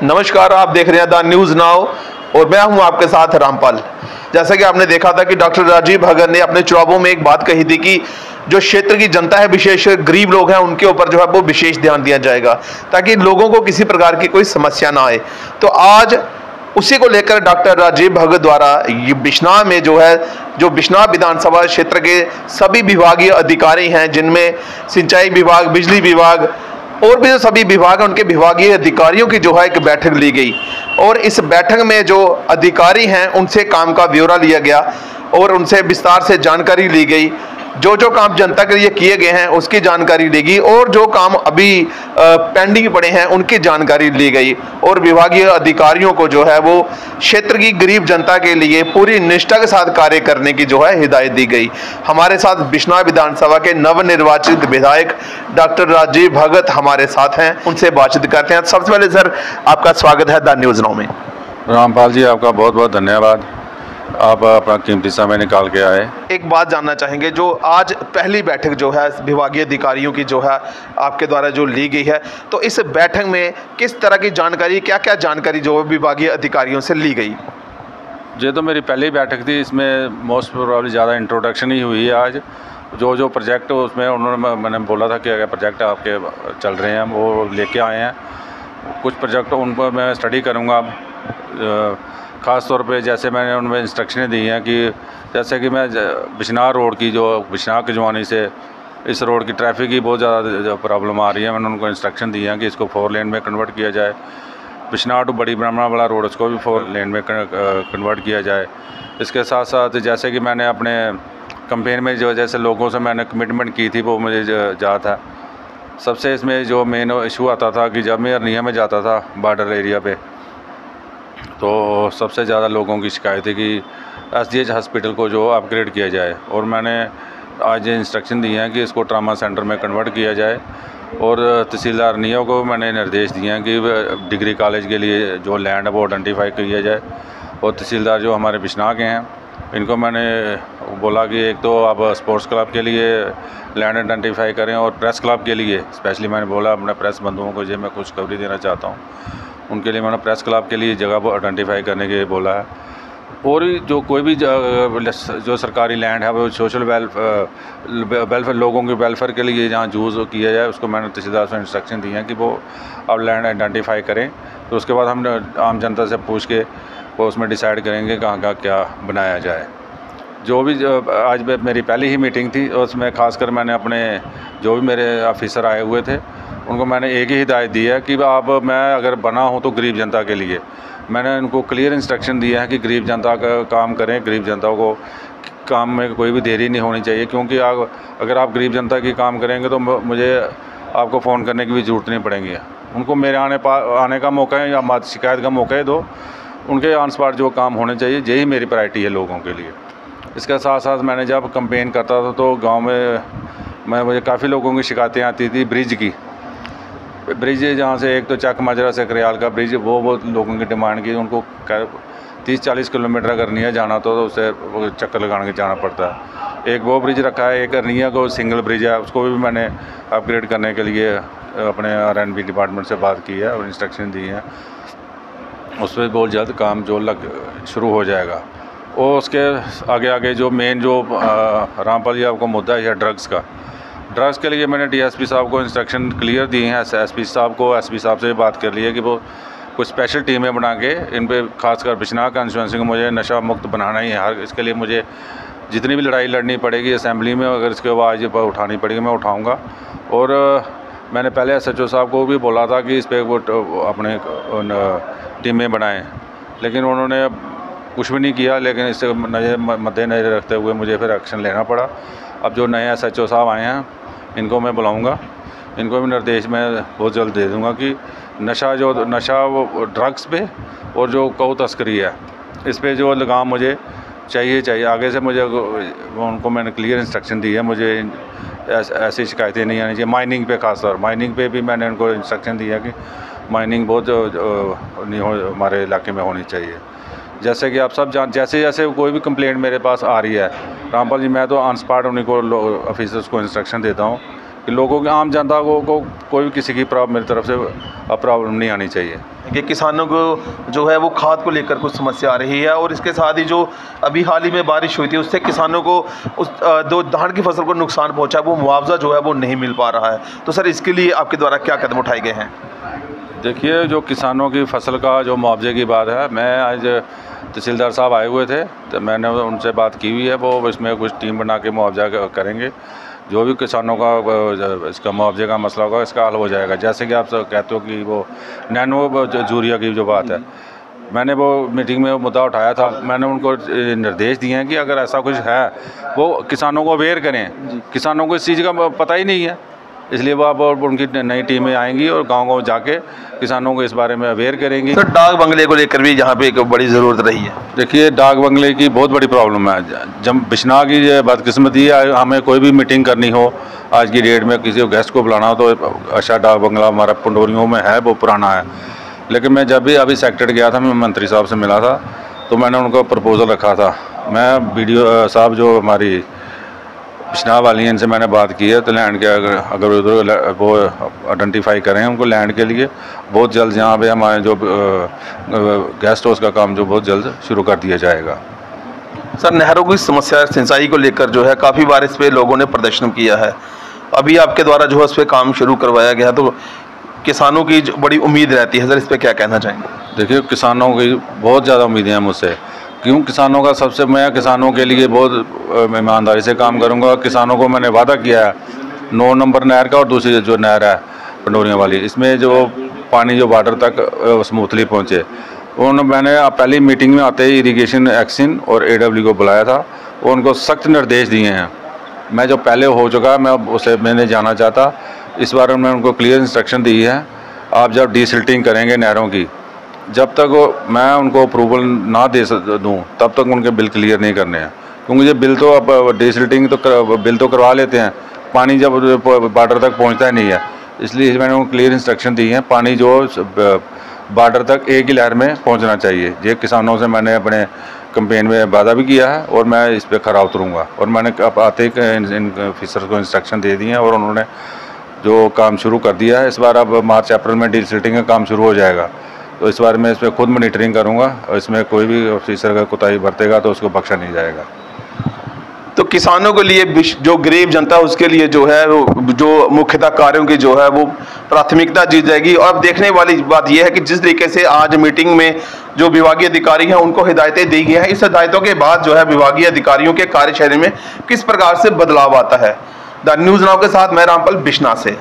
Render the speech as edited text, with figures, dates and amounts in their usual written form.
नमस्कार, आप देख रहे हैं द न्यूज़ नाउ और मैं हूं आपके साथ रामपाल। जैसा कि आपने देखा था कि डॉक्टर राजीव भगत ने अपने चुनावों में एक बात कही थी कि जो क्षेत्र की जनता है, विशेष गरीब लोग हैं, उनके ऊपर जो है वो विशेष ध्यान दिया जाएगा ताकि लोगों को किसी प्रकार की कोई समस्या ना आए। तो आज उसी को लेकर डॉक्टर राजीव भगत द्वारा ये बिश्नाह में जो बिश्नाह विधानसभा क्षेत्र के सभी विभागीय अधिकारी हैं, जिनमें सिंचाई विभाग, बिजली विभाग और भी जो सभी विभाग हैं, उनके विभागीय अधिकारियों की जो है एक बैठक ली गई और इस बैठक में जो अधिकारी हैं उनसे काम का ब्यौरा लिया गया और उनसे विस्तार से जानकारी ली गई। जो काम जनता के लिए किए गए हैं उसकी जानकारी ली गई और जो काम अभी पेंडिंग पड़े हैं उनकी जानकारी ली गई और विभागीय अधिकारियों को जो है वो क्षेत्र की गरीब जनता के लिए पूरी निष्ठा के साथ कार्य करने की जो है हिदायत दी गई। हमारे साथ बिश्नाह विधानसभा के नवनिर्वाचित विधायक डॉक्टर राजीव भगत हमारे साथ हैं, उनसे बातचीत करते हैं। सबसे पहले सर, आपका स्वागत है द न्यूज़ नाउ में। रामपाल जी, आपका बहुत बहुत धन्यवाद, आप अपना कीमती समय निकाल के आए। एक बात जानना चाहेंगे, जो आज पहली बैठक जो है विभागीय अधिकारियों की जो है आपके द्वारा जो ली गई है, तो इस बैठक में किस तरह की जानकारी, क्या क्या जानकारी जो विभागीय अधिकारियों से ली गई? ये तो मेरी पहली बैठक थी, इसमें मोस्ट प्रोबेबली ज़्यादा इंट्रोडक्शन ही हुई है। आज जो प्रोजेक्ट उसमें मैंने बोला था कि अगर प्रोजेक्ट आपके चल रहे हैं वो लेके आए हैं, कुछ प्रोजेक्ट उन पर मैं स्टडी करूँगा। ख़ास तौर पे जैसे मैंने उनमें इंस्ट्रक्शनें दी हैं कि जैसे कि मैं बिश्नाह रोड की, जो बिश्नाह की जवानी से इस रोड की ट्रैफिक की बहुत ज़्यादा प्रॉब्लम आ रही है, मैंने उनको इंस्ट्रक्शन दी हैं कि इसको 4 लेन में कन्वर्ट किया जाए। बिश्नाह टू बड़ी ब्रह्मणा वाला रोड, उसको भी 4 लेन में कन्वर्ट किया जाए। इसके साथ साथ जैसे कि मैंने अपने कैंपेन में जो जैसे लोगों से मैंने कमिटमेंट की थी वो मुझे याद है। सबसे इसमें जो मेन इशू आता था कि जब मैं अरनिया में जाता था बॉर्डर एरिया पे, तो सबसे ज़्यादा लोगों की शिकायत है कि SGH हॉस्पिटल को जो अपग्रेड किया जाए और मैंने आज ये इंस्ट्रक्शन दिए हैं कि इसको ट्रामा सेंटर में कन्वर्ट किया जाए। और तहसीलदार अरनिया को मैंने निर्देश दिए हैं कि डिग्री कॉलेज के लिए जो लैंड है वो आइडेंटिफाई किया जाए। और तहसीलदार जो हमारे बिश्नाह के हैं, इनको मैंने बोला कि एक तो आप स्पोर्ट्स क्लब के लिए लैंड आइडेंटिफाई करें और प्रेस क्लब के लिए स्पेशली मैंने बोला अपने प्रेस बंधुओं को, जो मैं कुछ खबरी देना चाहता हूँ, उनके लिए मैंने प्रेस क्लब के लिए जगह को आइडेंटिफाई करने के लिए बोला है। और जो कोई भी जो सरकारी लैंड है वो सोशल वेलफेयर लोगों के वेलफेयर के लिए जहाँ यूज़ किया जाए, उसको मैंने तहसीलदार से इंस्ट्रक्शन दिए हैं कि वो अब लैंड आइडेंटिफाई करें। तो उसके बाद हम आम जनता से पूछ के वो उसमें डिसाइड करेंगे कहाँ का क्या बनाया जाए। जो भी आज मेरी पहली ही मीटिंग थी, उसमें खासकर मैंने अपने जो भी मेरे ऑफिसर आए हुए थे उनको मैंने एक ही हिदायत दी है कि आप मैं अगर बना हूँ तो गरीब जनता के लिए। मैंने उनको क्लियर इंस्ट्रक्शन दिया है कि गरीब जनता का काम करें, गरीब जनता को काम में कोई भी देरी नहीं होनी चाहिए, क्योंकि अगर आप गरीब जनता की काम करेंगे तो मुझे आपको फ़ोन करने की भी ज़रूरत नहीं पड़ेगी। उनको मेरे आने का मौका है या शिकायत का मौका है दो, उनके ऑन स्पॉट जो काम होने चाहिए, यही मेरी प्रायोरिटी है लोगों के लिए। इसके साथ साथ मैंने जब कंपेन करता था तो गाँव में मुझे काफ़ी लोगों की शिकायतें आती थी ब्रिज जहाँ से एक तो चक माजरा से करियाल का ब्रिज, वो लोगों की डिमांड की, उनको 30-40 किलोमीटर अगर अरनिया जाना तो उसे चक्कर लगाने के जाना पड़ता है। एक वो ब्रिज रखा है, एक अरनिया को सिंगल ब्रिज है, उसको भी मैंने अपग्रेड करने के लिए अपने R&B डिपार्टमेंट से बात की है और इंस्ट्रक्शन दी हैं। उस पर बहुत जल्द काम जो शुरू हो जाएगा। और उसके आगे जो मेन जो रामपाल जी आपको मुद्दा है ड्रग्स के लिए मैंने DSP साहब को इंस्ट्रक्शन क्लियर दिए हैं। SP साहब से बात कर ली है कि वो कुछ स्पेशल टीमें बना के इन पे खासकर बिश्नाह कॉन्स्टिट्यूंसी को मुझे नशा मुक्त बनाना ही है। इसके लिए मुझे जितनी भी लड़ाई लड़नी पड़ेगी असेंबली में, अगर इसके आवाज़ उठानी पड़ेगी मैं उठाऊँगा। और मैंने पहले SHO साहब को भी बोला था कि इस पर वो अपने टीमें बनाएँ, लेकिन उन्होंने कुछ भी नहीं किया। लेकिन इससे मद्देनजर रखते हुए मुझे फिर एक्शन लेना पड़ा। अब जो नए SHO साहब आए हैं इनको मैं बुलाऊंगा, इनको भी निर्देश मैं बहुत जल्द दे दूंगा कि नशा वो ड्रग्स पे और जो गौ तस्करी है इस पे जो लगाम मुझे चाहिए। आगे से मुझे उनको मैंने क्लियर इंस्ट्रक्शन दी है, मुझे ऐसी शिकायतें नहीं आनी चाहिए। माइनिंग पे खासतौर माइनिंग पे भी मैंने उनको इंस्ट्रक्शन दिया कि माइनिंग बहुत नहीं हो हमारे इलाके में होनी चाहिए। जैसे कि आप सब जैसे कोई भी कंप्लेंट मेरे पास आ रही है रामपाल जी, मैं तो ऑन स्पॉट उन्हीं को ऑफिसर्स को इंस्ट्रक्शन देता हूँ कि लोगों की आम जनता को कोई भी किसी की मेरी तरफ से प्रॉब्लम नहीं आनी चाहिए। कि किसानों को जो है वो खाद को लेकर कुछ समस्या आ रही है, और इसके साथ ही जो अभी हाल ही में बारिश हुई थी उससे किसानों को उस जो धान की फसल को नुकसान पहुंचा वो मुआवजा जो है वो नहीं मिल पा रहा है। तो सर इसके लिए आपके द्वारा क्या कदम उठाए गए हैं? देखिए, जो किसानों की फसल का जो मुआवजे की बात है, मैं आज तहसीलदार साहब आए हुए थे तो मैंने उनसे बात की हुई है, वो इसमें कुछ टीम बना के मुआवजा करेंगे। जो भी किसानों का इसका मुआवजे का मसला होगा इसका हल हो जाएगा। जैसे कि आप कहते हो कि वो नैनो यूरिया की जो बात है, मैंने वो मीटिंग में मुद्दा उठाया था। मैंने उनको निर्देश दिए हैं कि अगर ऐसा कुछ है वो किसानों को अवेयर करें। किसानों को इस चीज़ का पता ही नहीं है, इसलिए वो अब उनकी नई टीमें आएंगी और गांव-गांव जाके किसानों को इस बारे में अवेयर करेंगी। सर डाक बंगले को लेकर भी यहाँ पे एक बड़ी ज़रूरत रही है। देखिए, डाक बंगले की बहुत बड़ी प्रॉब्लम है। जब बिश्नाह की बदकिस्मती है, हमें कोई भी मीटिंग करनी हो आज की डेट में, किसी गेस्ट को बुलाना हो तो अच्छा डाक बंगला हमारा पंडोरियों में है, वो पुराना है। लेकिन मैं जब भी अभी सेक्रेटरी गया था, मैं मंत्री साहब से मिला था तो मैंने उनको प्रपोज़ल रखा था। मैं BDO साहब जो हमारी बिश्नाह वाली हैं इनसे मैंने बात की है, तो लैंड के अगर उधर वो आइडेंटिफाई करें उनको लैंड के लिए बहुत जल्द यहाँ पे हमारे जो गेस्ट हाउस का काम जो बहुत जल्द शुरू कर दिया जाएगा। सर नहरों की समस्या सिंचाई को लेकर जो है काफ़ी बार इस पर लोगों ने प्रदर्शन किया है, अभी आपके द्वारा जो है उस पर काम शुरू करवाया गया, तो किसानों की बड़ी उम्मीद रहती है। सर इस पर क्या कहना चाहेंगे? देखिए, किसानों की बहुत ज़्यादा उम्मीदें हैं मुझसे, क्यों किसानों का सबसे मैं किसानों के लिए बहुत ईमानदारी से काम करूंगा। किसानों को मैंने वादा किया है 9 नंबर नहर का और दूसरी जो नहर है पंडोरियाँ वाली, इसमें जो पानी जो बॉर्डर तक स्मूथली पहुँचे। मैंने पहली मीटिंग में आते ही इरीगेशन एक्शन और AW को बुलाया था और उनको सख्त निर्देश दिए हैं। मैं जो पहले हो चुका मैं उसे मैंने जाना चाहता, इस बार मैंने उनको क्लियर इंस्ट्रक्शन दी है, आप जब डीसिल्टिंग करेंगे नहरों की, जब तक मैं उनको अप्रूवल ना दे दूँ तब तक उनके बिल क्लियर नहीं करने हैं। क्योंकि ये बिल तो अब डीसिल्टिंग तो बिल तो करवा लेते हैं, पानी जब बॉर्डर तक पहुंचता ही नहीं है। इसलिए मैंने उनको क्लियर इंस्ट्रक्शन दी हैं, पानी जो बॉर्डर तक एक ही लहर में पहुंचना चाहिए। ये किसानों से मैंने अपने कैंपेन में वादा भी किया है और मैं इस पर खरा उतरूँगा। और मैंने अब आते ही इन ऑफिसर को इंस्ट्रक्शन दे दिए हैं और उन्होंने जो काम शुरू कर दिया है। इस बार अब मार्च अप्रैल में डीसिल्टिंग का काम शुरू हो जाएगा, तो इस बार मैं इस पर खुद मॉनिटरिंग करूंगा और इसमें कोई भी ऑफिसर का कोताही बरतेगा तो उसको बख्शा नहीं जाएगा। तो किसानों के लिए जो गरीब जनता उसके लिए जो है जो मुख्यतः कार्यों की जो है वो प्राथमिकता दी जाएगी। और अब देखने वाली बात यह है कि जिस तरीके से आज मीटिंग में जो विभागीय अधिकारी हैं उनको हिदायतें दी गई हैं, इस हिदायतों के बाद जो है विभागीय अधिकारियों के कार्यशैली में किस प्रकार से बदलाव आता है। द न्यूज़ नाउ के साथ मैं रामपाल बिश्नाह से।